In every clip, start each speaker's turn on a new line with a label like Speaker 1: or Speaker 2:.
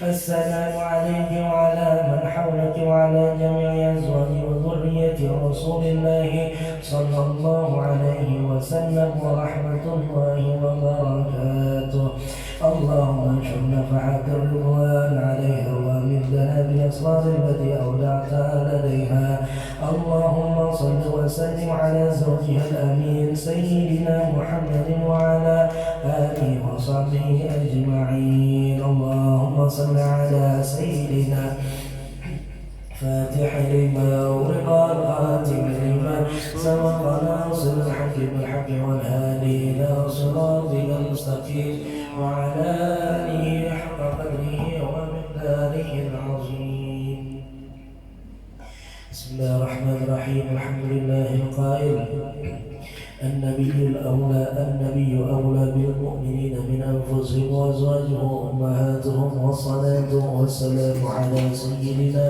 Speaker 1: السلام عليك وعلى من حولك وعلى جميع أزواج وذرية رسول الله صلى الله عليه وسلم ورحمة الله وبركاته. اللهم انشر نفحات الرضوان عليها وامدنا بالأسرار التي أودعتها لديها. اللهم صل وسلم على زوجها الأمين سيدنا محمد وعلى آله وصحبه أجمعين. اللهم صل على سيدنا فاتح لما أغلق الخاتم لما سبق ناصر الحق بالحق والهادي إلى صراطك المستقيم وعلى آله حق قدره ومقداره العظيم. بسم الله الرحمن الرحيم. الحمد لله القائل النبي أولى بالمؤمنين من أنفسهم وأزواجه أمهاتهم والصلاة والسلام على سيدنا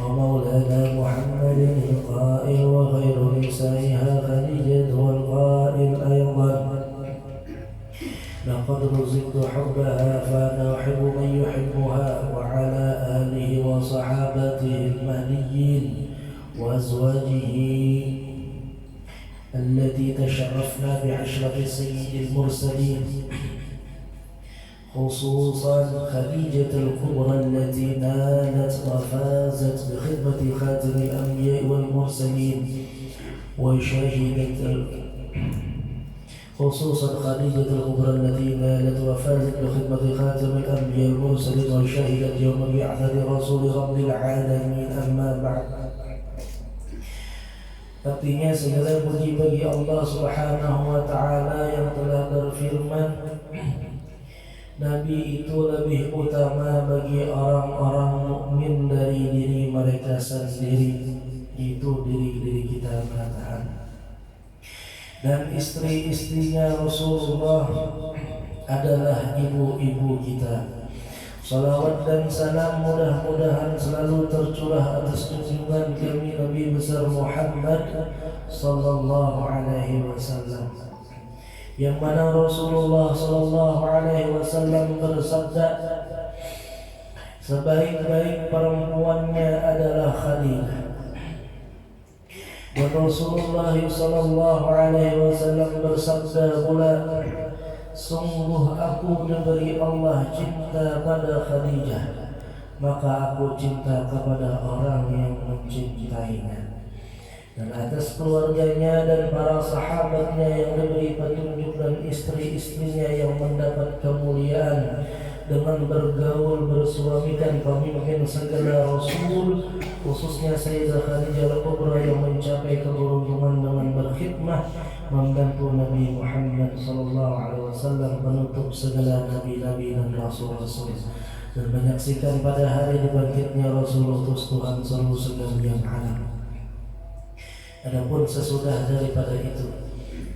Speaker 1: ومولانا محمد القائل وخير نسائها خديجة والقائل أيضا لقد رزقت حبها فأنا أحب من يحبها وعلى آله وصحابته المهديين وأزواجه التي تشرفنا بعشرة سيد المرسلين خصوصا خديجة الكبرى التي نالت وفازت بخدمة خاتم الأنبياء والمرسلين وشهدت خصوصا خديجة الكبرى التي نالت وفازت بخدمة خاتم الأنبياء والمرسلين وشهدت يوم بعثة رسول رب العالمين. أما بعد. Artinya segala puji bagi Allah Subhanahu wa Ta'ala yang telah berfirman, Nabi itu lebih utama bagi orang-orang mukmin dari diri mereka sendiri. Itu diri kita mengatakan. Dan istri-istrinya Rasulullah adalah ibu-ibu kita. Salawat dan salam mudah-mudahan selalu tercurah atas junjungan kami Nabi besar Muhammad sallallahu alaihi wasallam, yang mana Rasulullah sallallahu alaihi wasallam bersabda, sebaik-baik perempuannya adalah Khadijah. Dan Rasulullah sallallahu alaihi wasallam bersabda pula, sungguh aku diberi Allah cinta pada Khadijah, maka aku cinta kepada orang yang mencintainya. Dan atas keluarganya dan para sahabatnya yang diberi petunjuk dan istri-istrinya yang mendapat kemuliaan dengan bergaul bersuamikan pemimpin segala Rasul, khususnya Sayyidah Khadijah al-Kubra yang mencapai keberuntungan dengan berkhidmah membantu Nabi Muhammad sallallahu alaihi wasallam menutup segala nabi-nabi dan rasul-rasul dan menyaksikan pada hari dibangkitnya Rasul utus Tuhan seluruh sekalian alam. Adapun sesudah daripada itu,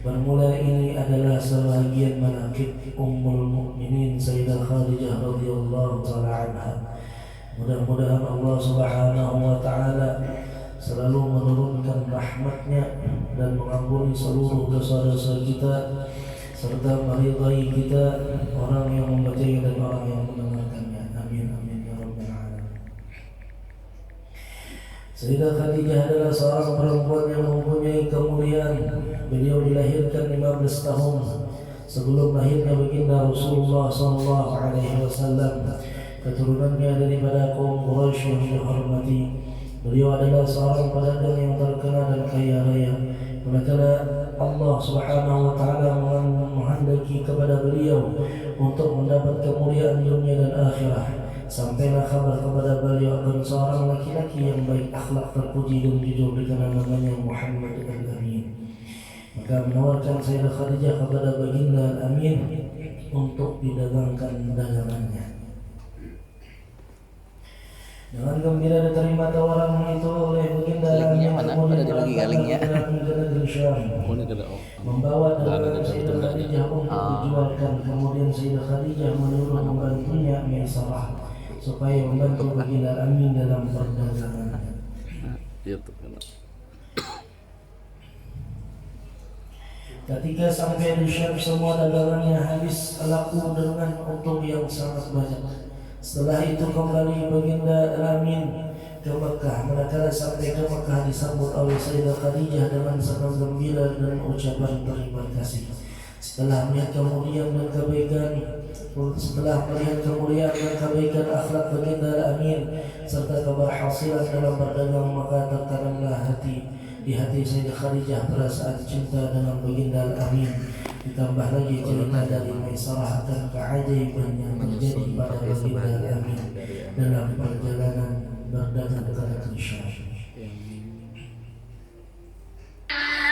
Speaker 1: bermula ini adalah sebahagian manaqib Ummul Mukminin Sayyidah Khadijah radhiyallahu taala anha. Mudah-mudahan Allah Subhanahu wa taala selalu menurunkan rahmatnya dan mengampuni seluruh dosa-dosa kita serta meridai kita, orang yang membacanya dan orang yang mendengarkannya. Amin amin ya rabbal alamin. Sayyidah Khadijah adalah seorang perempuan yang mempunyai kemuliaan. Beliau dilahirkan 15 tahun sebelum lahirnya baginda Rasulullah sallallahu alaihi wasallam. Keturunannya daripada kaum Quraisy yang dihormati. Beliau adalah seorang pedagang yang terkenal dan kaya raya. Manakala Allah Subhanahu wa taala menghendaki kepada beliau untuk mendapat kemuliaan dunia dan akhirat, sampailah kabar kepada beliau akan seorang laki-laki yang baik akhlak, terpuji dan jujur, dikenal namanya Muhammad al-Amin. Maka menawarkan Sayyidah Khadijah kepada baginda al-Amin untuk didagangkan dagangannya. Dengan gembira diterima tawaran itu oleh baginda al-Amin, kemudian berangkat ke negeri Syam, membawa dagangan Sayyidah Khadijah untuk dijualkan. Kemudian Sayyidah Khadijah menyuruh membantunya Maisarah supaya membantu baginda al-Amin dalam perdagangannya. Ketika sampai di Syam, semua dagangannya habis laku dengan untung yang sangat banyak. Setelah itu kembali baginda Al-Amin ke Mekah. Manakala sampai ke Mekah disambut oleh Sayyidah Khadijah dengan senang gembira dan ucapan terima kasih. Setelah melihat kemuliaan dan kebaikan akhlak baginda Al-Amin serta keberhasilan dalam berdagang, maka tertanamlah di hati Sayyidah Khadijah perasaan cinta dengan baginda Al-Amin. Ditambah lagi cerita dari Maisarah akan keajaiban yang terjadi pada baginda Al-Amin dalam perjalanan berdagang ke negeri Syam.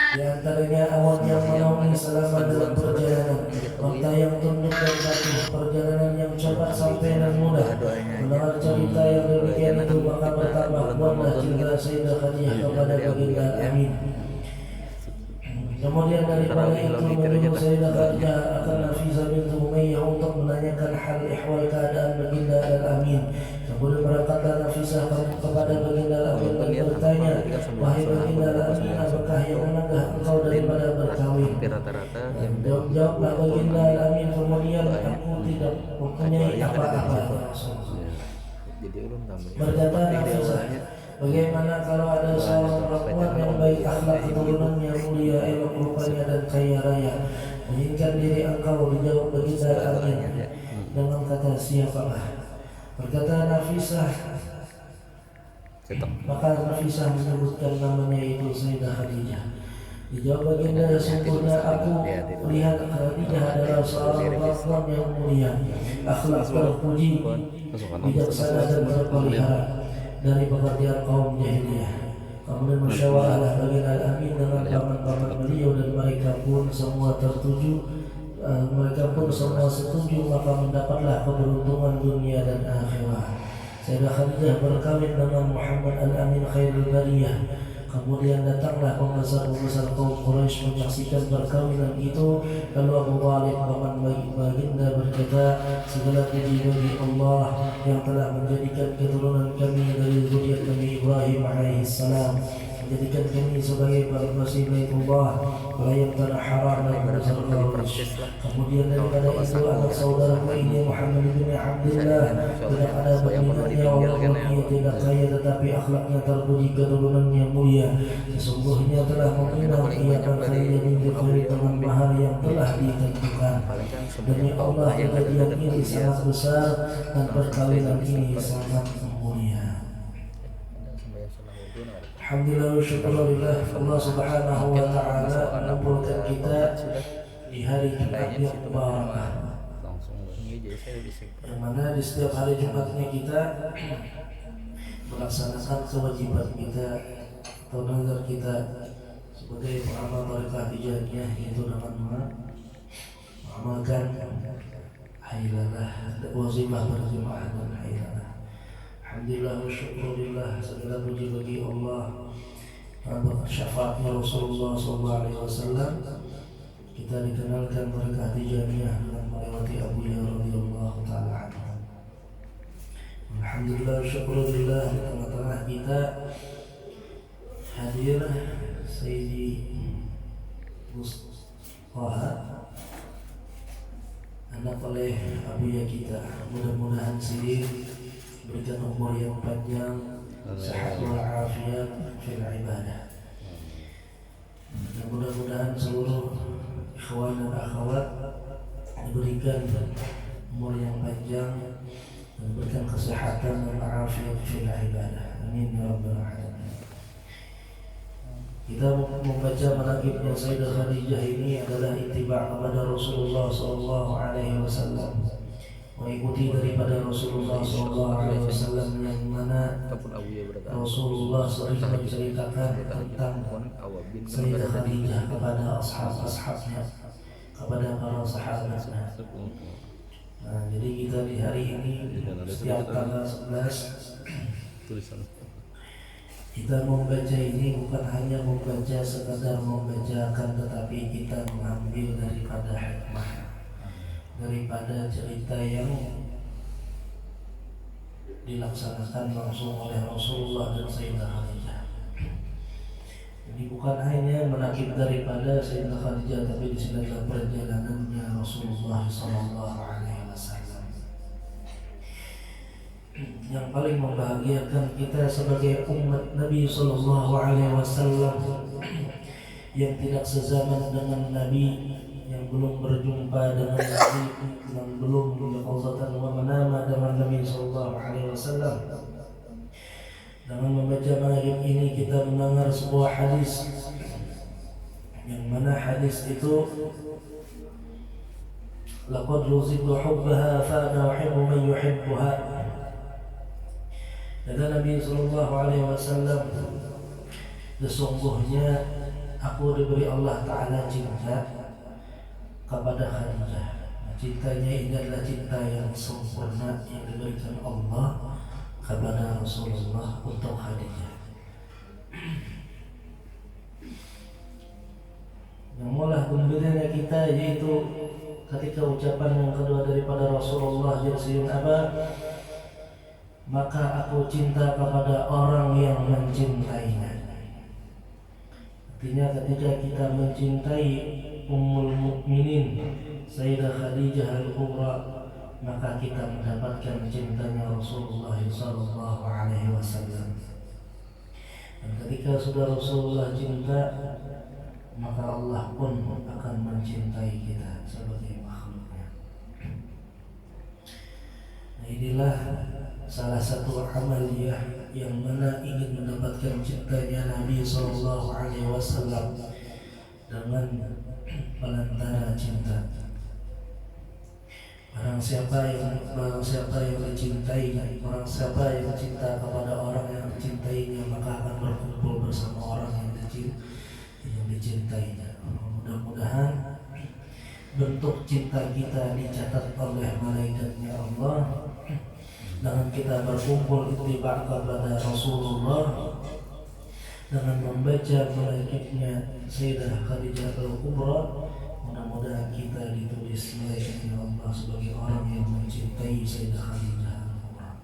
Speaker 1: Di antaranya awan yang menaungi selama dalam perjalanan, waktu yang tunduk dan patuh, perjalanan yang cepat sampai dan mudah. Mendengar cerita yang demikian itu, maka bertambah kuatlah cinta Sayyidah Khadijah kepada baginda Al-Amin. Kemudian daripada itu menyuruh Sayyidah Khadijah akan Nafisah binti Umayyah untuk menanyakan hal ihwal keadaan baginda Al-Amin. Kemudian berkata Nafisah kepada baginda Al-Amin dan bertanya, wahai baginda Al-Amin, apakah yang menegah engkau daripada berkawin? Jawablah baginda Al-Amin, kemudian aku tidak mempunyai apa-apa. Berkata Nafisah, bagaimana kalau ada seorang perempuan yang baik akhlak, keturunannya mulia, elok rupanya dan kaya raya, menginginkan diri engkau? Dijawab baginda Al-Amin dengan kata, siapakah? Berkata Nafisah, maka Nafisah menyebutkan namanya itu Sayyidah Khadijah. Dijawab baginda, sesungguhnya aku melihat Khadijah adalah seorang perempuan yang mulia, akhlak terpuji, bijaksana dan terpelihara dari pekerjaan kaum jahiliyah. Kemudian musyawarahlah baginda Al-Amin dengan paman-paman beliau dan mereka pun semua setuju, maka mendapatlah keberuntungan dunia dan akhirat. Sayyidah Khadijah berkawin dengan Muhammad Al-Amin Khairul Bariyah. Kemudian datanglah pembesar-pembesar kaum Quraisy menyaksikan perkawinan itu. Lalu Abu Thalib paman baginda berkata, segala puji bagi Allah yang telah menjadikan keturunan kami dari zuriat Nabi Ibrahim alaihissalam, menjadikan kami sebagai warga Baitullah, pelayan tanah haram dan bersama Quraisy. Kemudian daripada itu anak saudaraku ini Muhammad bin Abdullah tidak ada bandingannya, walaupun ia tidak kaya tetapi akhlaknya terpuji, keturunannya mulia. Sesungguhnya telah meminang ia akan kaya dengan mahar yang telah ditentukan. Demi Allah, kejadian ini sangat besar dan perkawinan ini sangat mulia. Alhamdulillah wa syukurillah, Allah subhanahu wa ta'ala mengumpulkan kita di hari Jumat yang barakah, yang mana di setiap hari Jumatnya kita melaksanakan kewajiban kita atau nazar kita sebagai pengamal tarekat tijaniyah, yaitu dengan mengamalkan hailalah, wazifah berjamaah dan hailalah. Alhamdulillah wa syukurillah, segala puji bagi Allah. Berkat syafaatnya Rasulullah SAW kita dikenalkan tarekat tijaniyah dengan melewati Abu Hurairah radhiyallahu ta'ala anhu. Alhamdulillah wa syukurillah, di tengah-tengah kita hadir Sayyidi Mustafa, anak oleh abuya kita. Mudah-mudahan Sayyid berikan umur yang panjang, sehat walafiat fil ibadah. Dan mudah-mudahan seluruh ikhwan dan akhwat diberikan umur yang panjang dan diberikan kesehatan dan afiat fil ibadah. Amin ya rabbal alamin. Kita membaca manaqibnya Sayyidah Khadijah ini adalah ittiba' kepada Rasulullah SAW, mengikuti daripada Rasulullah SAW, yang mana Rasulullah sering menceritakan tentang Sayyidah Khadijah kepada ashab-ashabnya, kepada para sahabatnya. Nah, jadi kita di hari ini setiap tanggal 11 kita membaca ini bukan hanya membaca sekadar membacakan, tetapi kita mengambil daripada hikmah, daripada cerita yang dilaksanakan langsung oleh Rasulullah dan Sayyidah Khadijah. Jadi bukan hanya menakib daripada Sayyidah Khadijah, tapi di sini adalah perjalanannya Rasulullah SAW. yang paling membahagiakan kita sebagai umat Nabi Sallallahu Alaihi Wasallam yang tidak sezaman dengan Nabi, yang belum berjumpa dengan Nabi, yang belum liqazatan wa manama dengan Nabi Sallallahu Alaihi Wasallam. Dengan membaca maghrib ini kita mendengar sebuah hadis, yang mana hadis itu laqad ruziqtu hubbaha fa ana uhibbu man yuhibbuha. Kata Nabi Sallallahu Alaihi Wasallam, sesungguhnya aku diberi Allah Ta'ala cinta kepada Khadijah. Cintanya ini adalah cinta yang sempurna yang diberikan Allah kepada Rasulullah untuk Khadijah. Yang malah gembiranya kita yaitu ketika ucapan yang kedua daripada Rasulullah, Jarsiyun Aba, maka aku cinta kepada orang yang mencintainya. Artinya ketika kita mencintai Ummul Mukminin Sayyidah Khadijah Al-Kubra, maka kita mendapatkan cintanya Rasulullah sallallahu alaihi wasallam. Dan ketika sudah Rasulullah cinta, maka Allah pun akan mencintai kita sebagai makhluknya. Nah, inilah salah satu amaliyah yang mana ingin mendapatkan cintanya Nabi Sallallahu Alaihi Wasallam dengan perantara cinta. Barang siapa yang dicintai, barang siapa yang cinta kepada orang yang dicintainya, maka akan berkumpul bersama orang yang dicintainya. Mudah-mudahan bentuk cinta kita dicatat oleh malaikatnya Allah dengan kita berkumpul ittiba' kepada Rasulullah, dengan membaca malaikatnya Sayyidah Khadijah Al-Kubra. Mudah-mudahan kita ditulis malaikatnya Allah sebagai orang yang mencintai Sayyidah Khadijah Al-Kubra.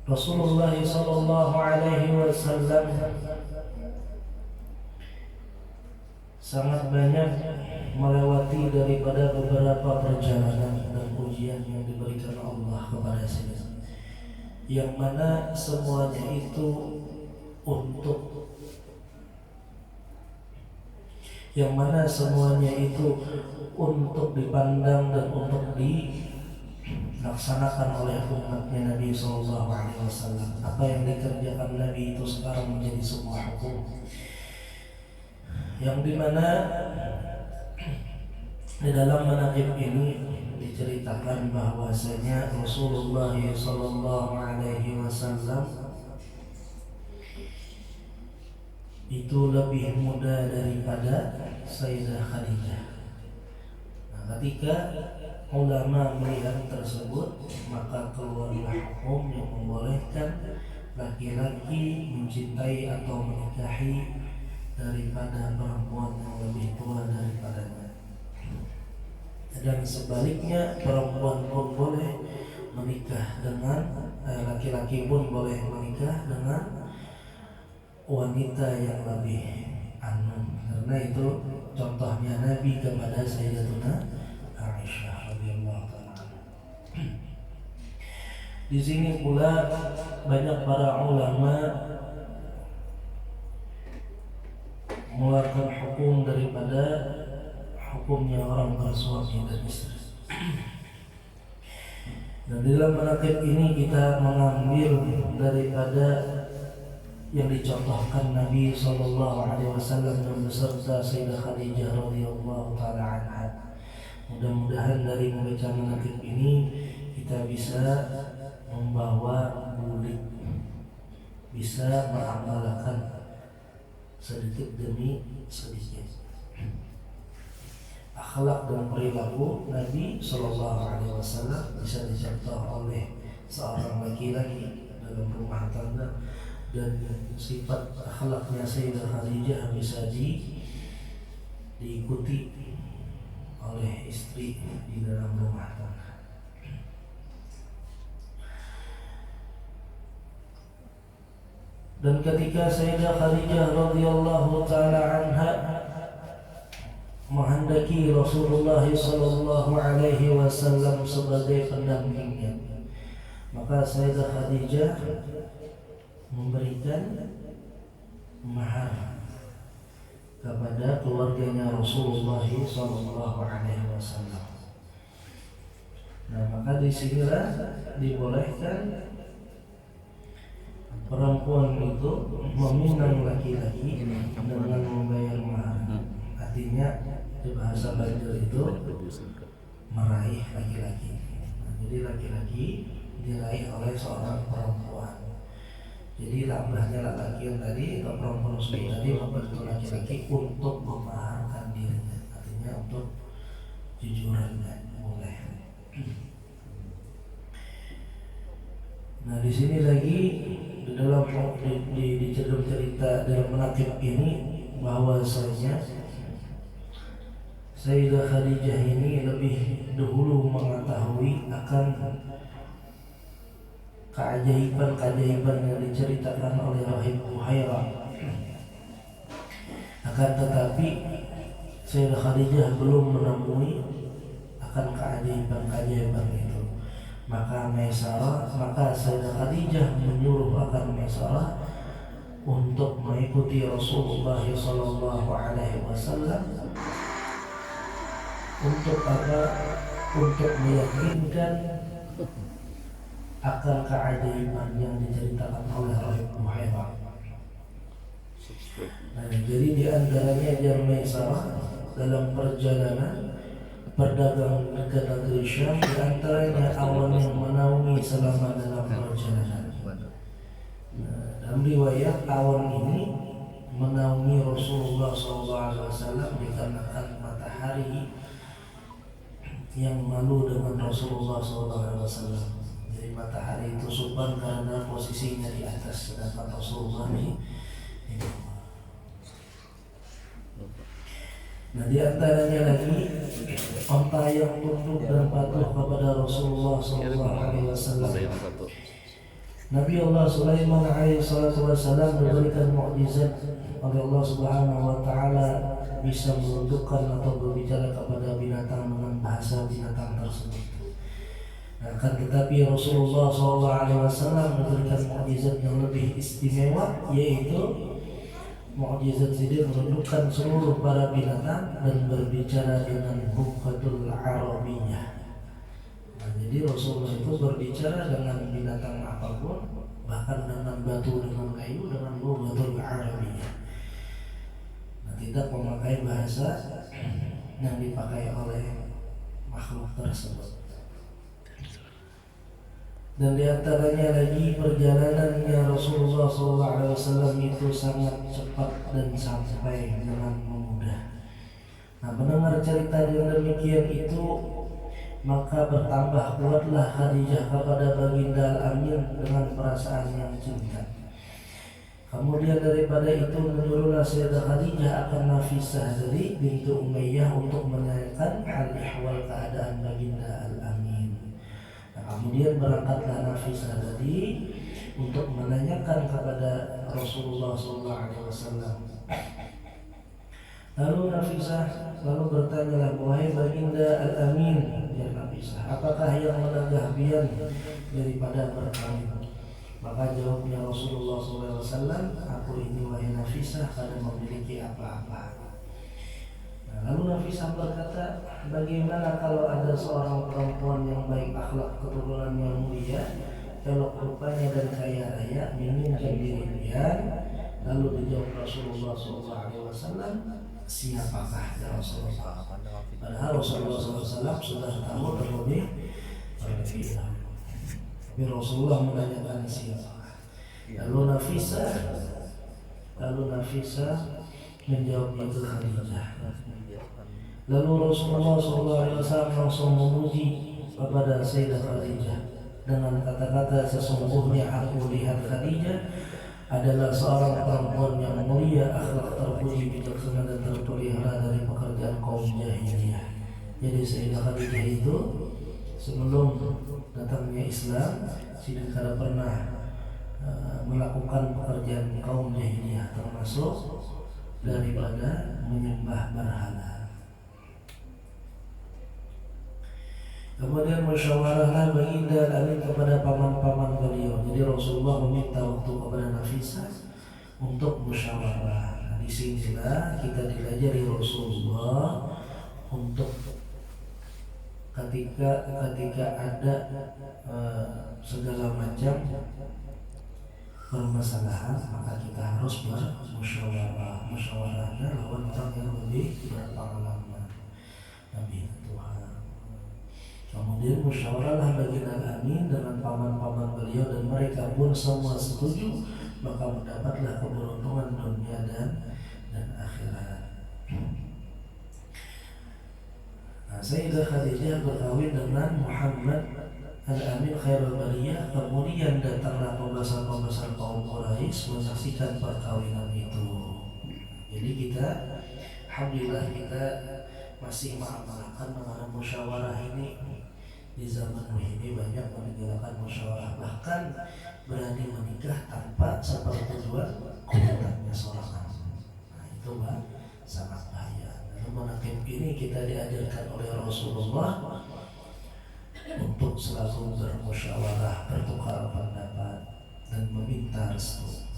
Speaker 1: Rasulullah sallallahu alaihi wasallam sangat banyak melewati daripada beberapa perjalanan dan ujian yang diberikan Allah kepada kita, yang mana semuanya itu untuk dipandang dan untuk dilaksanakan oleh umatnya Nabi Sallallahu Alaihi Wasallam. Apa yang dikerjakan Nabi itu sekarang menjadi sebuah hukum, yang dimana di dalam manaqib ini diceritakan bahwasanya Rasulullah Sallallahu Alaihi Wasallam itu lebih muda daripada Sayyidah Khadijah. Nah, ketika ulama melihat tersebut, maka keluarlah hukum yang membolehkan laki-laki mencintai atau menikahi daripada perempuan yang lebih tua daripadanya. Dan sebaliknya, perempuan pun boleh menikah dengan laki-laki pun boleh menikah dengan wanita yang lebih anu. Karena itu contohnya Nabi kepada Sayyidatuna Aisyah radhiyallahu taala. Di sini pula banyak para ulama mengeluarkan hukum daripada hukumnya orang bersuami dan istri. Dan di dalam manaqib ini kita mengambil daripada yang dicontohkan Nabi Sallallahu Alaihi Wasallam dan beserta Sayyidah Khadijah radhiyallahu taala anha. Mudah-mudahan dari membaca manaqib ini kita bisa membawa bulik, bisa mengamalkan sedikit demi sedikit akhlak dan perilaku Nabi Sallallahu Alaihi Wasallam bisa dicontoh oleh seorang laki-laki dalam rumah tangga, dan sifat akhlaknya Sayyidah Khadijah bisa diikuti oleh istri di dalam rumah tangga. Dan ketika Sayyidah Khadijah radhiyallahu taala anha menghendaki Rasulullah sallallahu alaihi wasallam sebagai pendampingnya. Maka Sayyidah Khadijah memberikan mahar kepada keluarganya Rasulullah sallallahu alaihi wasallam. Nah, maka disinilah dibolehkan perempuan itu meminang laki-laki dengan membayar mahar. Artinya di bahasa Banjar itu meraih laki-laki. Nah, jadi laki-laki diraih oleh seorang perempuan. Jadi labahnya laki-laki yang tadi atau perempuan tadi membantu laki-laki untuk memaharkan dirinya. Artinya untuk jujurannya boleh. Nah, di sini lagi di dalam di cerita dalam menakib ini bahwasanya Sayyidah Khadijah ini lebih dahulu mengetahui akan keajaiban yang diceritakan oleh Rahib Buhairah. Akan tetapi Sayyidah Khadijah belum menemui akan keajaiban itu. Maka Sayyidah Khadijah menyuruh akan Maisarah untuk mengikuti Rasulullah sallallahu alaihi wasallam. Untuk apa? Untuk meyakinkan akan keajaiban yang diceritakan oleh Rahib Buhairah. Nah, jadi di antaranya Jar Maisarah dalam perjalanan berdagang ke negeri Syam, di antaranya awan yang menaungi selama dalam perjalanan. Nah, dalam riwayat awan ini menaungi Rasulullah SAW dikarenakan matahari yang malu dengan Rasulullah SAW. Jadi matahari itu supan karena posisinya di atas, sedangkan Rasulullah ini. Nah, di antaranya lagi onta yang tunduk dan patuh kepada Rasulullah SAW. Nabi Allah Sulaiman alaihissalam diberikan mukjizat oleh Allah Subhanahu Wa Taala bisa menundukkan atau berbicara kepada binatang dengan bahasa binatang tersebut. Akan tetapi Rasulullah SAW diberikan mukjizat yang lebih istimewa, yaitu mukjizat ini menundukkan seluruh para binatang dan berbicara dengan bukatul Arabiyah. Nah, jadi Rasulullah itu berbicara dengan binatang apapun, bahkan dengan batu, dengan kayu, dengan bukatul Arabiyah. Nah, tidak memakai bahasa yang dipakai oleh makhluk tersebut. Dan di antaranya lagi perjalanannya Rasulullah SAW itu sangat cepat dan sampai dengan mudah. Nah, mendengar cerita yang demikian itu, maka bertambah kuatlah Khadijah kepada baginda Al-Amin dengan perasaan yang cinta. Kemudian daripada itu menyuruhlah Sayyidah Khadijah akan Nafisah dari bintu Umayyah untuk menanyakan hal ihwal keadaan baginda Al-Amin. Kemudian berangkatlah Nafisah tadi untuk menanyakan kepada Rasulullah SAW. Lalu Nafisah bertanyalah, wahai baginda Al-Amin, ya Nafisah, apakah yang menagah bian daripada berkawin? Maka jawabnya Rasulullah SAW, aku ini wahai Nafisah kada memiliki apa-apa. Lalu Nafisah berkata, bagaimana kalau ada seorang perempuan yang baik akhlak, keturunan yang mulia, elok rupanya dan kaya raya, menginginkan diri dia? Lalu dijawab Rasulullah SAW, siapakah ya Rasulullah? Padahal Rasulullah SAW sudah tahu terlebih dahulu. Tapi Rasulullah menanyakan siapakah. Lalu Nafisah menjawab itu Khadijah. Lalu Rasulullah SAW langsung memuji kepada Sayyidah Khadijah dengan kata-kata, sesungguhnya aku lihat Khadijah adalah seorang perempuan yang mulia, akhlak terpuji, bijaksana dan terpelihara dari pekerjaan kaum jahiliyah. Jadi Sayyidah Khadijah itu sebelum datangnya Islam tidak pernah melakukan pekerjaan kaum jahiliyah, termasuk daripada menyembah berhala. Kemudian musyawarahlah baginda Al-Amin kepada paman-paman beliau. Jadi Rasulullah meminta waktu kepada Nafisah untuk musyawarah. Nah, di sinilah kita diajari Rasulullah untuk ketika ada segala macam permasalahan, maka kita harus bermusyawarah. Musyawarahnya lawan orang yang lebih berpengalaman, Nabi Tuhan. Kemudian musyawarahlah baginda Al-Amin dengan paman-paman beliau dan mereka pun semua setuju, maka mendapatlah keberuntungan dunia dan akhirat. Nah, Sayyidah Khadijah berkawin dengan Muhammad Al-Amin Khairul Bariyah. Kemudian datanglah pembesar-pembesar kaum Quraisy menyaksikan perkawinan itu. Jadi kita, alhamdulillah kita masih mengamalkan mengenai musyawarah ini. Di zaman ini banyak menegakkan musyawarah, bahkan berani menikah tanpa sepertujuan kulitannya seorang anak. Nah itu sangat bahaya. Dalam menakib ini kita diajarkan oleh Rasulullah untuk selalu bermusyawarah, bertukar pendapat dan meminta restu.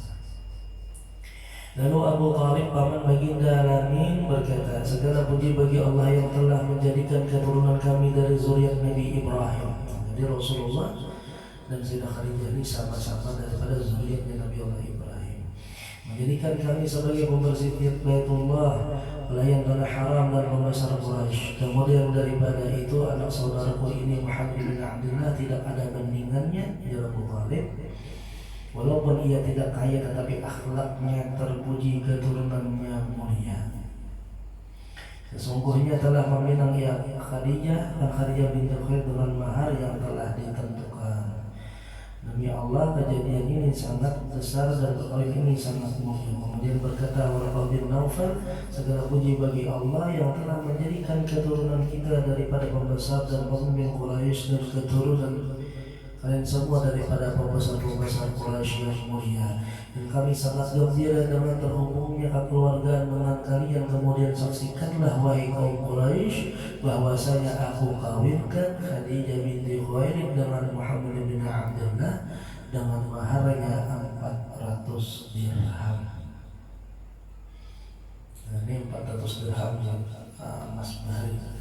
Speaker 1: Lalu Abu Thalib paman baginda Al-Amin berkata, segala puji bagi Allah yang telah menjadikan keturunan kami dari zuriat Nabi Ibrahim. Jadi Rasulullah dan Sayyidah Khadijah ini sama-sama daripada zuriatnya Nabi Allah Ibrahim. Menjadikan kami sebagai pembersih Baitullah, pelayan tanah haram dan pembesar Quraisy. Kemudian daripada itu anak saudaraku ini Muhammad bin Abdullah tidak ada bandingannya, ya Abu Thalib. Walaupun ia tidak kaya tetapi akhlaknya terpuji, keturunannya mulia. Sesungguhnya telah meminang ia Khadijah dan Khadijah binti Khuwailid dengan mahar yang telah ditentukan. Demi Allah kejadian ini sangat besar dan perkawin ini sangat mulia. Kemudian berkata Warqah bin Naufal, segala puji bagi Allah yang telah menjadikan keturunan kita daripada pembesar dan pemimpin Quraisy dan keturunan kalian semua daripada pembesar-pembesar Quraisy yang mulia. Dan kami sangat gembira dengan terhubungnya kekeluargaan dengan kalian. Kemudian saksikanlah wahai kaum Quraisy bahwasanya aku kawinkan Khadijah binti Khuwailid dengan Muhammad bin Abdullah dengan maharnya 400 dirham. Nah, ini 400 dirham yang emas baru.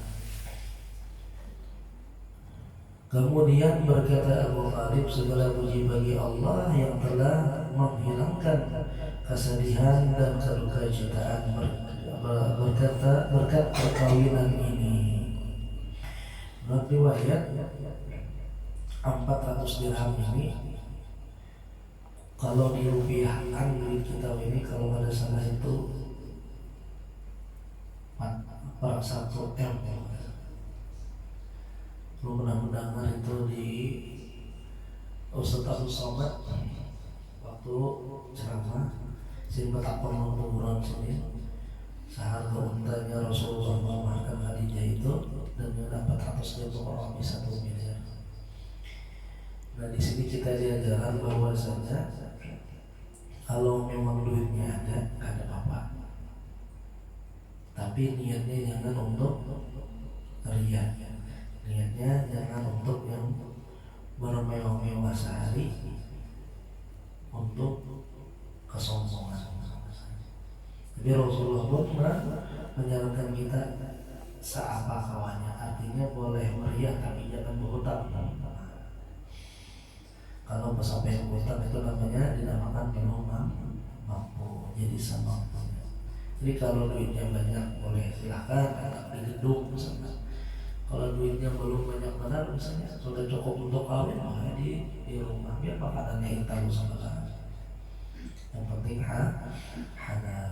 Speaker 1: Kemudian berkata Abu Thalib, segala puji bagi Allah yang telah menghilangkan kesedihan dan keduka-citaan berkat perkawinan ini. Menurut riwayat 400 dirham ini kalau dirupiahkan duit kita ini, kalau pada salah itu per 1 M. Lu pernah mendengar itu di Ustaz Abu Somad waktu ceramah sehingga tak pernah kuburan sini seharga untanya Rasulullah memahamkan Khadijah itu dan dapat 400 ribu orang bisa 1 miliar. Nah di sini kita diajarkan bahwasanya kalau memang duitnya ada, gak ada apa-apa. Tapi niatnya jangan untuk riya. Niatnya jangan untuk yang bermewah-mewah sehari, untuk kesombongan. Jadi Rasulullah pun menyarankan kita seapa kawannya, artinya boleh meriah tapi jangan berhutang. Kalau sampai berhutang itu namanya dinamakan belum mampu, jadi semampunya. Jadi kalau duitnya banyak boleh silahkan di gedung misalnya. Kalau duitnya belum banyak benar, misalnya sudah cukup untuk kawin, makanya di rumah biar makanannya hitam sama kan. Yang penting halal.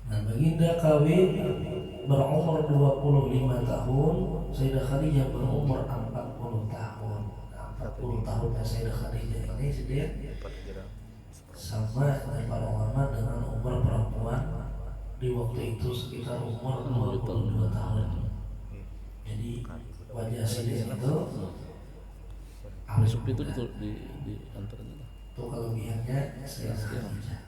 Speaker 1: Nah baginda kawin berumur 25 tahun, Sayyidah Khadijah berumur 40 tahun. 40 tahunnya Sayyidah Khadijah ini dia sama dengan para ulama dengan umur perempuan di waktu itu sekitar umur 22 tahun. Jadi wajah Sayyidah itu
Speaker 2: besok itu di antaranya
Speaker 1: itu kelebihannya Sayyidah Khadijah.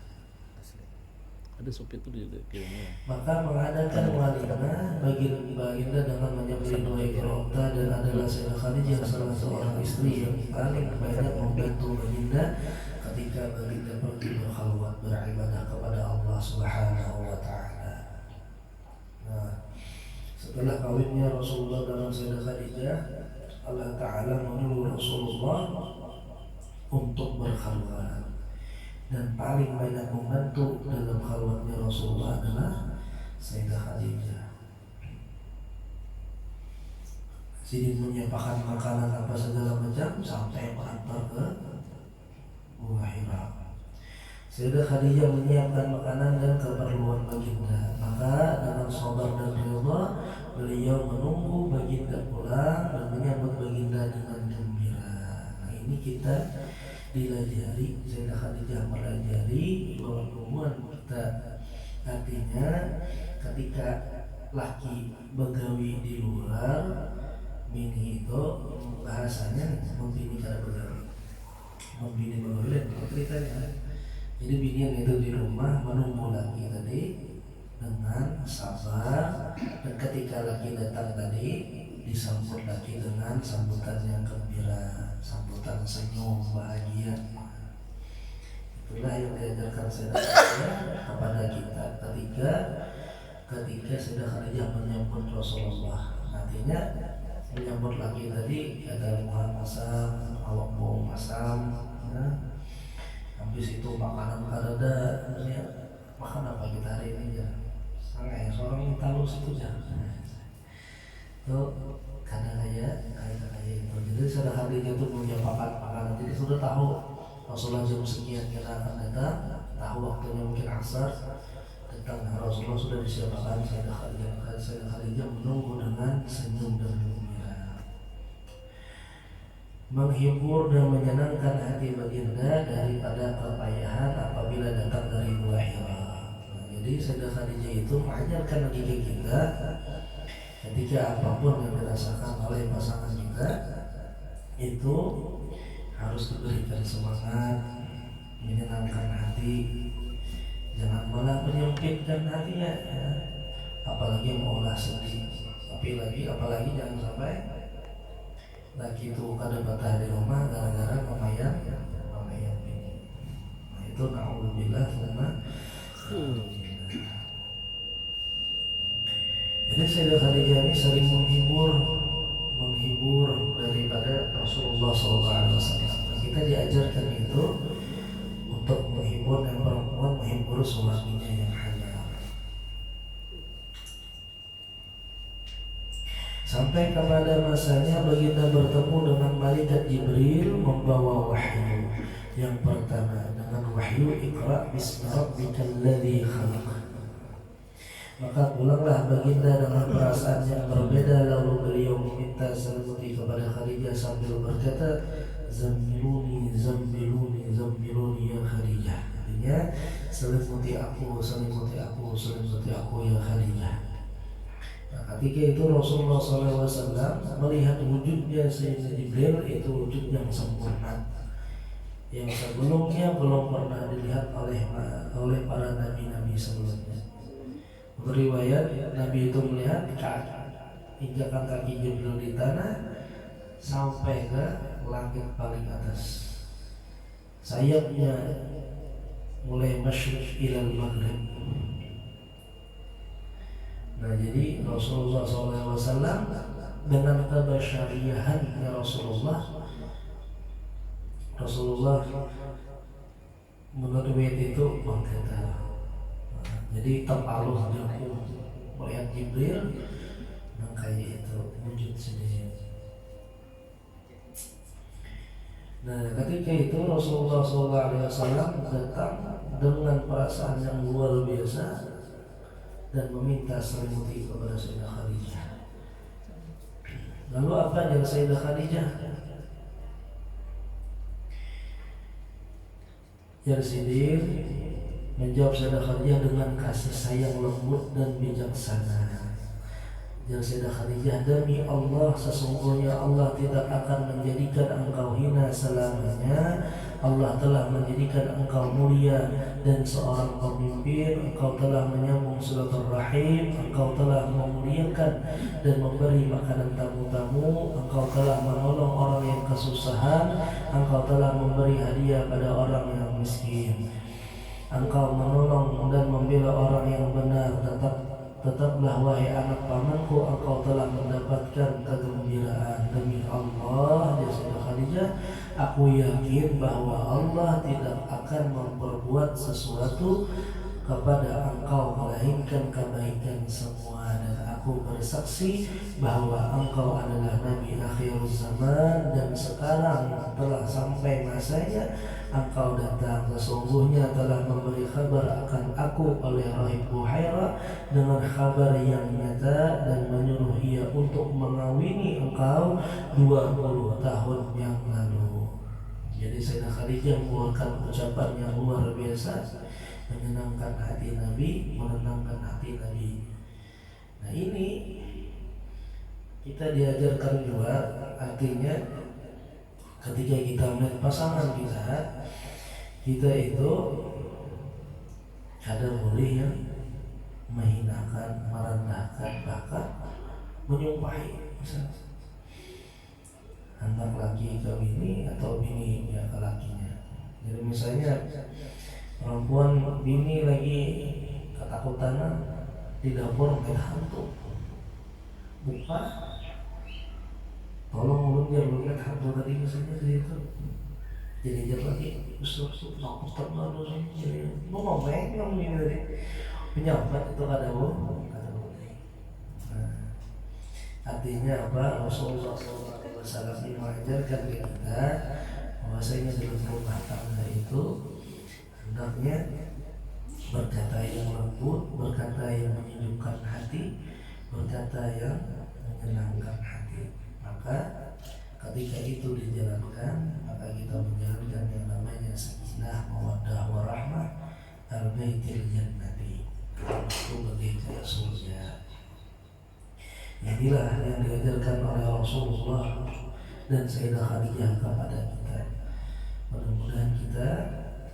Speaker 2: Ada sopir itu di kirimnya.
Speaker 1: Maka mengadakan walimah bagi baginda dengan menyembelih 2 ekor unta, dan adalah Sayyidah Khadijah salah seorang istri yang paling banyak membantu baginda ketika baginda pergi berkhalwat beribadah kepada Allah Subhanahu wa taala. Nah, setelah kawinnya Rasulullah dengan Sayyidah Khadijah, Allah Ta'ala menyuruh Rasulullah untuk berkhalwat, dan paling banyak membantu dalam khalwatnya Rasulullah adalah Sayyidah Khadijah. Sidin menyiapkan makanan apa segala macam sampai mengantar ke Gua Hira. Sayyidah Khadijah menyiapkan makanan dan keperluan baginda. Maka dengan sabar dan ridha beliau menunggu baginda pulang dan menyambut baginda dengan gembira. Nah, ini kita dilajari, Sayyidah Khadijah melajari bahwa hubungan kita, artinya ketika laki begawi di luar, bini itu bahasanya membini cara begawi, membini begawi dan ceritanya. Jadi bini itu di rumah menunggu laki tadi dengan sabar, dan ketika laki datang tadi disambut lagi dengan sambutan yang gembira, sambutan senyum, bahagia. Itulah yang diajarkan Sayyidah Khadijah kepada kita ketika Sayyidah Khadijah menyambut Rasulullah. Artinya menyambut lagi tadi ada muhal masam, awak bau masam, ya. Habis itu makanan kadada, ya. Makan apa kita hari ini ya? Sangat seorang yang tahu situ jangan. Itu kadang kayak itu. Jadi Sayyidah Khadijah itu punya makanan. Jadi sudah tahu Rasulullah jam sekian kita akan datang, tahu waktunya mungkin asar, datang Rasulullah sudah disiapkan. Sayyidah Khadijah menunggu dengan senyum dan gembira, menghibur dan menyenangkan hati baginda daripada kepayahan apabila datang dari Gua Hira. Jadi Sayyidah Khadijah itu mengajarkan lagi ke kita ketika apapun yang dirasakan oleh pasangan kita itu harus diberikan semangat, menyenangkan hati, jangan malah menyempitkan hatinya, ya. Apalagi maulah sedih, apalagi jangan sampai lagi itu kada betah di rumah gara-gara memayang ini. Nah, itu na'udzubillah semua. Jadi Sayyidah Khadijah ini sering menghibur daripada Rasulullah SAW. Kita diajarkan itu untuk menghibur dan perempuan menghibur suaminya yang halal. Sampai kepada masanya baginda bertemu dengan malaikat Jibril membawa wahyu. Yang pertama dengan wahyu Iqra bismi rabbikal ladzi khalaq. Maka pulanglah baginda dengan perasaan yang berbeda, lalu beliau meminta selimuti kepada Khadijah sambil berkata, Zammiluni ya Khadijah. Artinya selimuti aku ya Khadijah. Nah, ketika itu Rasulullah SAW melihat wujudnya Sayyidina Jibril itu wujud yang sempurna, yang sebelumnya belum pernah dilihat oleh para nabi-nabi sebelumnya. Beriwayat Nabi itu melihat injakan kaki Jibril di tanah sampai ke langit paling atas. Sayapnya mulai masyriq ilal maghrib. Nah, jadi Rasulullah SAW dengan kebasyariahannya Rasulullah menurut itu berkata, jadi terpaluh jauh melihat Jibril dan kayak itu wujud sendiri. Nah, ketika itu Rasulullah SAW datang dengan perasaan yang luar biasa dan meminta selimuti kepada Sayyidah Khadijah. Lalu apa yang Sayyidah Khadijah? Yarsidir menjawab Sayyidah Khadijah dengan kasih sayang lembut dan bijaksana. Dan Sayyidah Khadijah, demi Allah, sesungguhnya Allah tidak akan menjadikan engkau hina selamanya. Allah telah menjadikan engkau mulia dan seorang pemimpin. Engkau telah menyambung silaturahim, engkau telah memuliakan dan memberi makanan tamu-tamu, engkau telah menolong orang yang kesusahan, engkau telah memberi hadiah pada orang yang miskin, engkau menolong dan membela orang yang benar. Tetaplah wahai anak pamanku, engkau telah mendapatkan kegembiraan. Demi Allah, dia Sayyidah Khadijah, aku yakin bahwa Allah tidak akan memperbuat sesuatu kepada engkau melainkan kebaikan semua. Dan aku bersaksi bahwa engkau adalah Nabi akhir zaman, dan sekarang telah sampai masanya engkau datang. Sesungguhnya telah memberi kabar akan aku oleh Rahib Buhairah dengan kabar yang nyata, dan menyuruh ia untuk mengawini engkau 20 tahun yang lalu. Jadi Sayyidah Khadijah mengeluarkan ucapan yang luar biasa, menyenangkan hati Nabi, menenangkan hati Nabi. Nah, ini kita diajarkan juga, artinya ketika kita melihat pasangan kita itu kadang boleh yang menghinakan, merendahkan, bahkan menyumpahi. Misalnya anak laki ke bini atau bini ya ke lakinya. Jadi misalnya perempuan bini lagi ketakutan di dapur ngeliat hantu, buka, tolong ulun jangan ngeliat hantu tadi misalnya gitu. Jadi dia lagi usuk takut malu jadi mau ngomong ini tadi penyambat itu ada bu. Artinya apa? Rasulullah SAW mengajarkan kita bahwasanya dalam rumah tangga itu hendaknya berkata yang lembut, berkata yang menyejukkan hati, berkata yang menyenangkan hati. Maka ketika itu dijalankan, maka kita menjalankan yang namanya sakinah, mawaddah, warahmah, al-baitil jannati, itu bagian surga. Inilah yang diajarkan oleh Rasulullah dan Sayyidah Khadijah kepada kita. Mudah-mudahan kita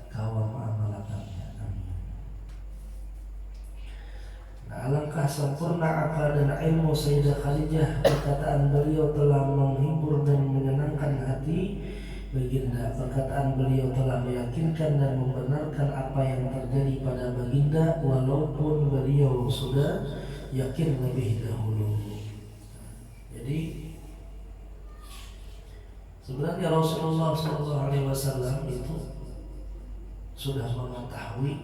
Speaker 1: kawam amalatannya. Amin. Nah, alangkah sempurna akal dan ilmu Sayyidah Khadijah. Perkataan beliau telah menghibur dan menyenangkan hati baginda. Perkataan beliau telah meyakinkan dan membenarkan apa yang terjadi pada baginda, walaupun beliau sudah yakin lebih dahulu. Jadi sebenarnya Rasulullah SAW itu sudah mengetahui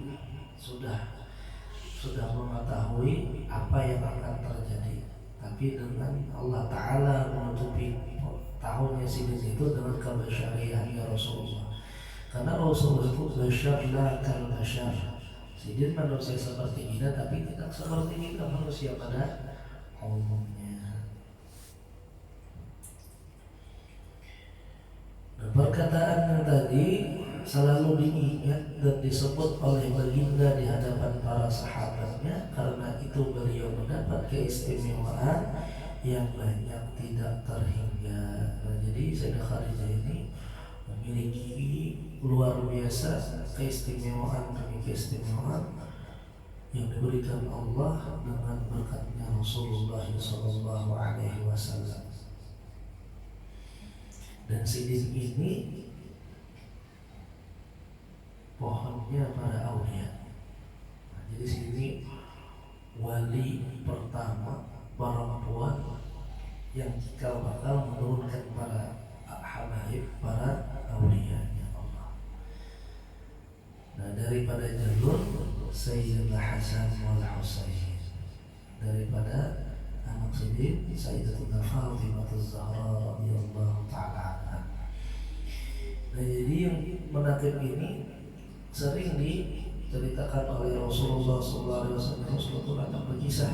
Speaker 1: apa yang akan terjadi, tapi dengan Allah Ta'ala menutupi tahunnya sidin itu dengan kebasyariahannya Rasulullah. Karena Rasulullah itu basyar la kal basyar, sidin manusia seperti kita tapi tidak seperti kita manusia pada umumnya. Perkataan yang tadi selalu diingat dan disebut oleh baginda di hadapan para sahabatnya, karena itu beliau mendapat keistimewaan yang banyak tidak terhingga. Jadi Sayyidah Khadijah ini memiliki luar biasa keistimewaan demi keistimewaan yang diberikan Allah dengan berkatnya Rasulullah SAW. Dan sidin ini pohonnya para aulia. Nah, jadi sini wali pertama perempuan yang cikal bakal menurunkan para habaib, para aulia-Nya Allah. Nah, daripada jalur Sayyidina Hasan wal Husain, daripada anak sidin Sayyidatuna Fatimah Az-Zahra radhiyallahu ta'ala anha. Nah, jadi yang menakib ini sering diceritakan oleh Rasulullah SAW. Rasulullah akan berkisah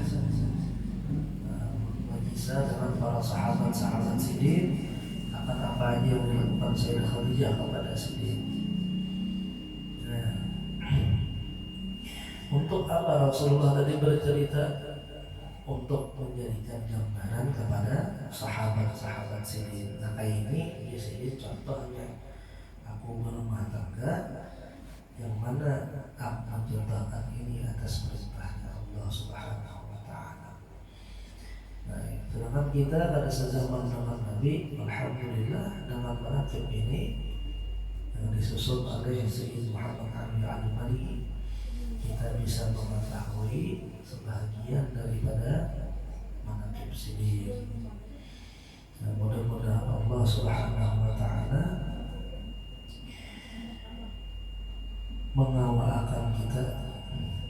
Speaker 1: dengan para sahabat sidin akan apa aja yang dilakukan Sayyidah Khadijah kepada sidin. Nah, untuk apa Rasulullah tadi bercerita untuk menjadikan gambaran kepada sahabat-sahabat Sidin. Nah kayak ini di sini contohnya aku berumah tangga yang mana aku mencontohkan ini atas perintahnya Allah Subhanahu wa Ta'ala. Nah, sedangkan kita pada sezaman dengan Nabi, alhamdulillah dengan manaqib ini yang disusun oleh Sayyid Muhammad Amir Al-Mali, kita bisa mengetahui sebagian daripada manaqib Sidin. Nah, mudah-mudahan Allah Subhanahu wa Ta'ala mengawalkan kita,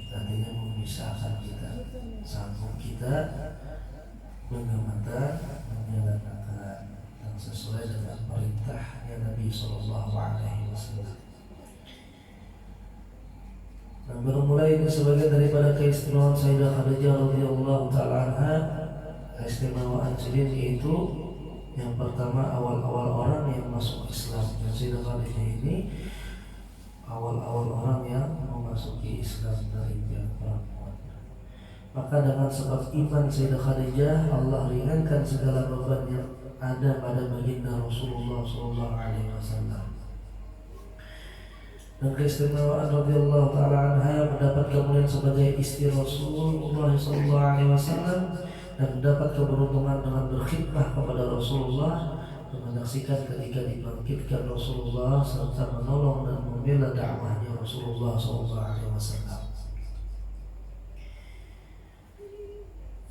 Speaker 1: artinya memisahkan kita, sanggup kita benar-benar menjalankan yang sesuai dengan perintahnya Nabi Sallallahu Alaihi Wasallam. Dan bermulai ini sebagian daripada keistimewaan Sayyidah Khadijah radhiyallahu ta'ala anha. Keistimewaan Sidin yaitu yang pertama awal-awal orang yang masuk Islam. Dan Sayyidah Khadijah ini awal-awal orang yang memasuki Islam dari pihak perempuan. Maka dengan sebab iman Sayyidah Khadijah, Allah ringankan segala beban yang ada pada baginda Rasulullah SAW. Dan keistimewaan radhiyallahu ta'ala anha mendapat kemuliaan sebagai istri Rasulullah SAW dan mendapat keberuntungan dengan berkhidmah kepada Rasulullah, menyaksikan ketika dibangkitkan Rasulullah serta menolong dan membela dakwahnya Rasulullah SAW.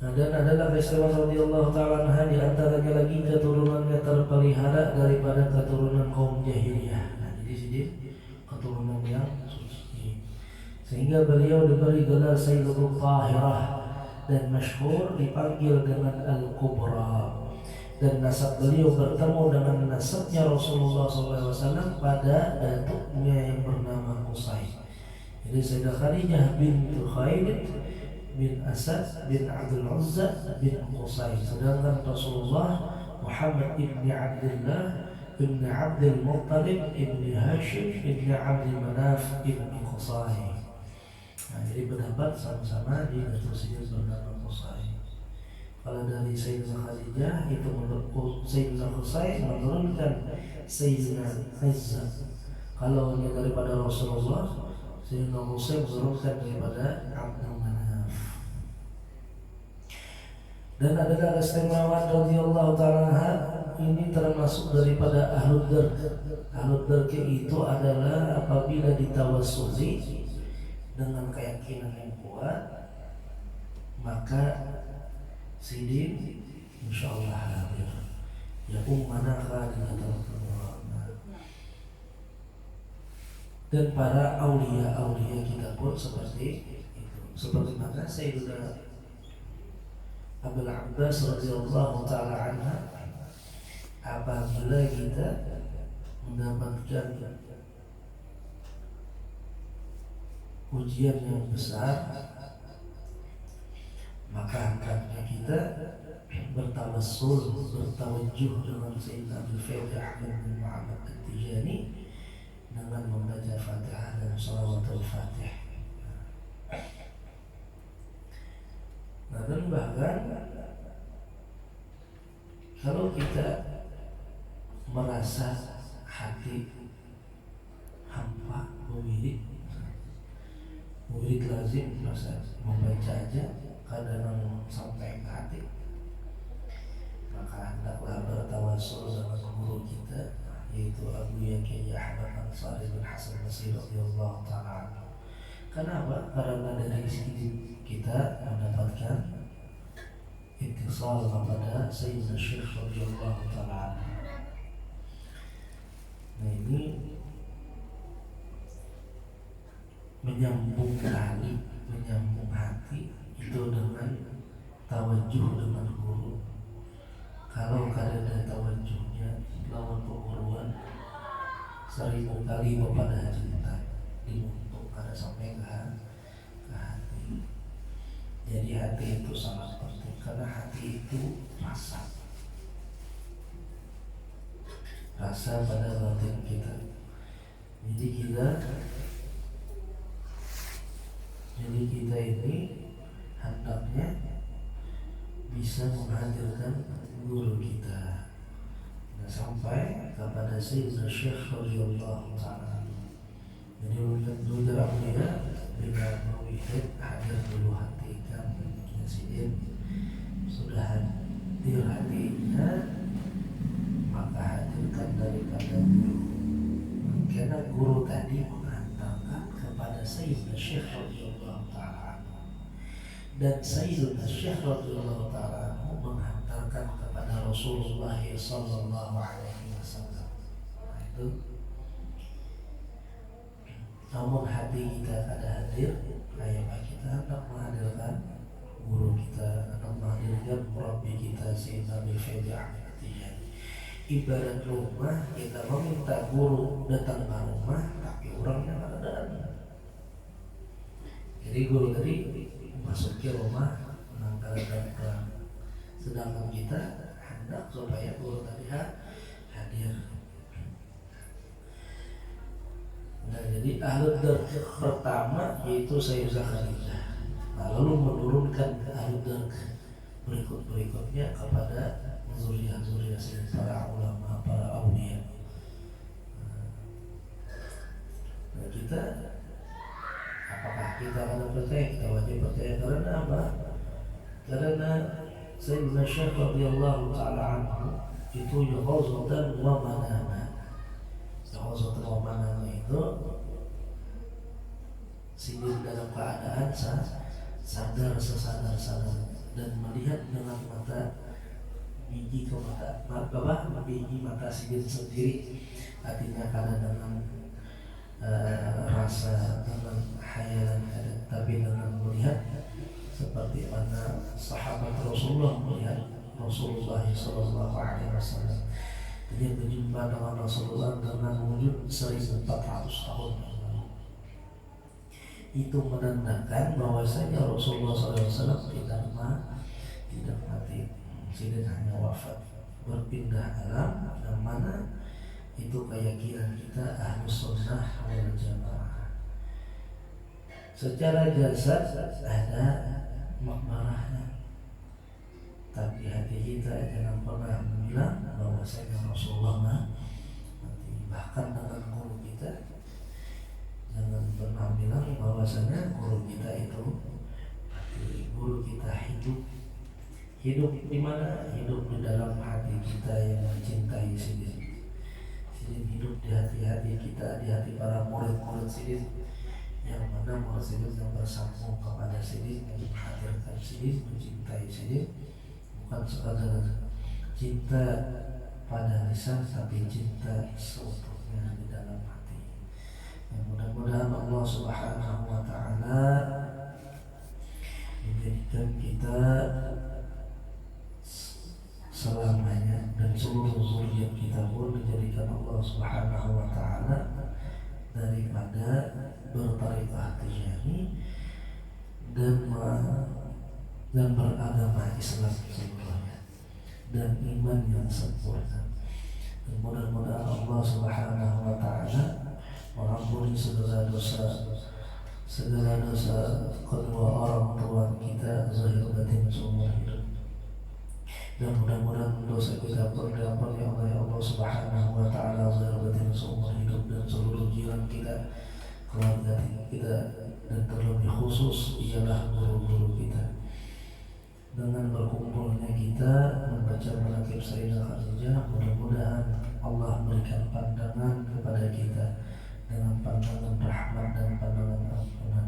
Speaker 1: Nah, dan adalah keistimewaan radhiyallahu ta'ala anha di antaranya lagi keturunannya terpelihara daripada keturunan kaum jahiliyah. Nah, jadi sini keturunan yang suci, sehingga beliau diberi gelar Sayyidatul Tahirah dan masyhur dipanggil dengan Al-Kubra. Dan nasab beliau bertemu dengan nasabnya Rasulullah SAW pada datuknya yang bernama Qusay. Jadi Sayyidah Khadijah bintu Khailid bin Asad bin Abdul Uzza bin Qusay, sedangkan Rasulullah Muhammad ibni Abdullah ibni Abdul Muttalib ibni Hashim ibni Abdul Manaf ibni Qusay. Nah, jadi pendapat sama-sama di datuk sini bernama Qusay. Kalau dari Sayyidina Khadijah itu menurut Sayyidina Qusay menurunkan Sayyidina Izzah. Kalau ini daripada Rasulullah, Sayyidina Qusay menurunkan daripada Abdul Manaf. Dan adalah keistimewaan radhiyallahu ta'ala ini termasuk daripada Ahlud Darq. Ahlud Darq itu adalah apabila ditawassuli dengan keyakinan yang kuat, maka Sidin insyaallah hadir. Ya ummanaka dan para aulia-aulia kita pun seperti itu. Seperti mana Sayyidina Abul Abbas radhiyallahu ta'ala anha, apabila kita mendapatkan ujian yang besar, maka hendaknya kita bertawassul, bertawajjuh dengan Sayyidina Abdul Fatih Ahmad bin Muhammad At-Tijani dengan membaca Fatihah dan Shalawatul Fatih. Nah, dan bahkan kalau kita merasa hati hampa, wirid lazim, masa membaca aja kadang sampai ke hati, maka hendaklah bertawassul dengan guru kita, yaitu Abu Yaqi Ahmad Ansari bin Hasan Basri radhiyallahu ta'ala. Kenapa? Karena dari sini kita mendapatkan ittisal kepada Sayyidina Syekh radhiyallahu ta'ala. Nah, ini menyambung hati, menyambung hati itu dengan tawajuh dengan guru. Kalau kada tawajuhnya lawan penguruan 1000 kali kepada cinta dibentuk kada sampai ke hati. Jadi hati itu sangat penting, karena hati itu rasa pada batin kita. Jadi kita ini hendaknya bisa menghadirkan guru kita. Nah, sampai kepada Sayyidina Syekh radhiyallahu ta'ala. Jadi dulu aku dia bila mewihid hadir dulu hati kami Sidin sudah hadir hatinya, maka hadirkan daripada guru. Karena guru tadi menghantarkan kepada Sayyidina Syekh radhiyallahu ta'ala, dan Sayyidina Syekh radhiyallahu ta'ala menghantarkan kepada Rasulullah sallallahu alaihi wasallam. Nah, itu. Namun hati kita ada hadir, kayak kita hendak menghadirkan guru kita, hendak menghadirkan murabbi kita Sayyidina Al-Fadhil. Ibarat rumah, kita meminta guru datang ke rumah, tapi orangnya nggak ada. Jadi guru tadi masuk ke rumah, menangkal. Sedangkan kita hendak supaya guru tadi hadir. Nah, jadi ahlu dar pertama yaitu Sayyidah Khadijah. Nah, lalu menurunkan ke ahlu dar berikutnya kepada zuriat-zuriat para ulama, para aulia. Nah, kita apakah kita akan percaya? Kita wajib percaya. Karena apa? Karena Sayyidina Syekh radhiyallahu ta'ala anhu itu yukhazatan wa manama. Yukhazatan wa manama itu Sidin dalam keadaan sadar sesadar-sadar dan melihat dengan mata biji ke mata biji mata Sidin sendiri, artinya karena dengan rasa, dengan khayalan, tapi dengan melihat seperti mana sahabat Rasulullah melihat Rasulullah sallallahu alaihi wasallam. Dia berjumpa dengan Rasulullah dengan wujud 1400 tahun. Itu menandakan bahwasanya Rasulullah SAW tidak mati, tidak hanya wafat, berpindah alam. Dan mana itu keyakinan kita Ahlus Sunnah wal Jamaah. Secara jasad ada makbarahnya, tapi hati kita jangan pernah bilang bahwasanya Rasulullah mati. Bahkan dengan guru kita jangan pernah bilang bahwasanya guru kita itu mati. Guru kita hidup di mana? Hidup di dalam hati kita yang mencintai Sidin. Sidin hidup di hati-hati kita, di hati para murid-murid Sidin, yang mana murid Sidin yang bersambung kepada Sidin, yang menghadirkan Sidin, mencintai Sidin, bukan sekadar cinta pada lisan, tapi cinta seutuhnya di dalam hati. Dan mudah-mudahan Allah Subhanahu wa ta'ala menjadikan kita selamanya dan seluruh zuriat kita pun dijadikan Allah Subhanahu wa ta'ala daripada bertariqah Tijani dan beragama Islam seluruhnya dan iman yang sempurna. Dan mudah-mudahan Allah Subhanahu wa ta'ala mengampuni segala dosa kedua orang tua kita zahir batin seumur hidup. Dan mudah-mudahan dosa kita pun diampuni oleh Allah Subhanahu wa ta'ala zahir batin seumur hidup, dan seluruh jiran kita, keluarga kita, dan terlebih khusus ialah guru-guru kita. Dengan berkumpulnya kita membaca manaqib Sayyidah Khadijah, mudah-mudahan Allah berikan pandangan kepada kita dengan pandangan rahmat dan pandangan ampunan,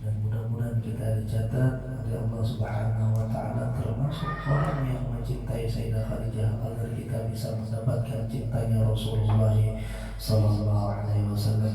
Speaker 1: dan mudah-mudahan kita dicatat oleh Allah Subhanahu wa ta'ala termasuk orang yang mencintai Sayyidah Khadijah, agar kita bisa mendapatkan cintanya Rasulullah sallallahu alaihi wasallam.